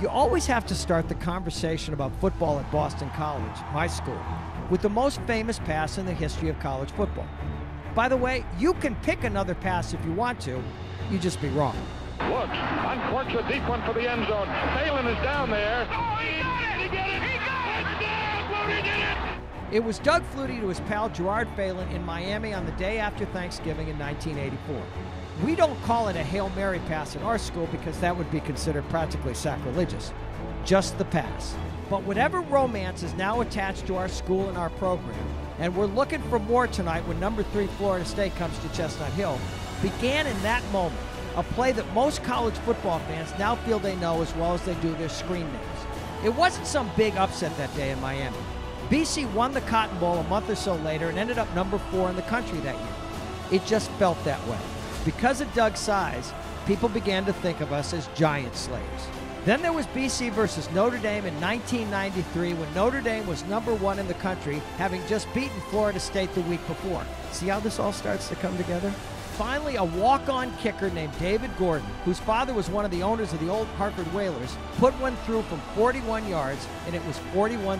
You always have to start the conversation about football at Boston College, my school, with the most famous pass in the history of college football. By the way, you can pick another pass if you want to, you just be wrong. Woods uncorks a deep one for the end zone. Phelan is down there. Oh, he got it! He got it! He got it! Touchdown! Flutie did it! It was Doug Flutie to his pal Gerard Phelan in Miami on the day after Thanksgiving in 1984. We don't call it a Hail Mary pass at our school because that would be considered practically sacrilegious. Just the pass. But whatever romance is now attached to our school and our program, and we're looking for more tonight when number 3 Florida State comes to Chestnut Hill, began in that moment, a play that most college football fans now feel they know as well as they do their screen names. It wasn't some big upset that day in Miami. BC won the Cotton Bowl a month or so later and ended up number 4 in the country that year. It just felt that way. Because of Doug's size, people began to think of us as giant slayers. Then there was BC versus Notre Dame in 1993 when Notre Dame was number 1 in the country, having just beaten Florida State the week before. See how this all starts to come together? Finally, a walk-on kicker named David Gordon, whose father was one of the owners of the old Hartford Whalers, put one through from 41 yards, and it was 41-39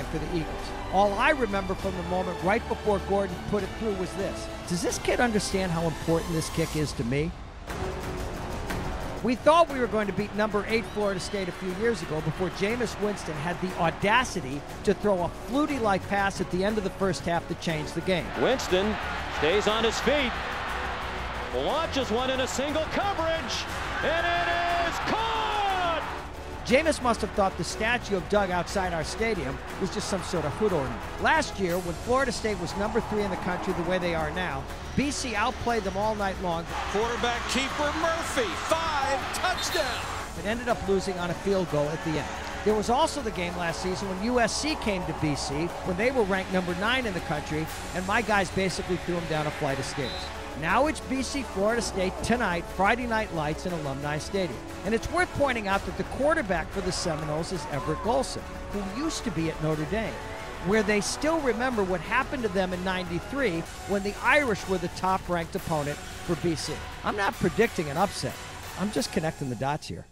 for the Eagles. All I remember from the moment right before Gordon put it through was this: does this kid understand how important this kick is to me? We thought we were going to beat number 8 Florida State a few years ago before Jameis Winston had the audacity to throw a Flutie-like pass at the end of the first half that changed the game. Winston stays on his feet, launches one in a single coverage, and it is caught! Jameis must have thought the statue of Doug outside our stadium was just some sort of hood ornament. Last year, when Florida State was number 3 in the country the way they are now, BC outplayed them all night long. Quarterback keeper Murphy, 5 touchdown. But ended up losing on a field goal at the end. There was also the game last season when USC came to BC when they were ranked number 9 in the country, and my guys basically threw them down a flight of stairs. Now it's BC Florida State tonight, Friday Night Lights in Alumni Stadium. And it's worth pointing out that the quarterback for the Seminoles is Everett Golson, who used to be at Notre Dame, where they still remember what happened to them in '93 when the Irish were the top-ranked opponent for BC. I'm not predicting an upset. I'm just connecting the dots here.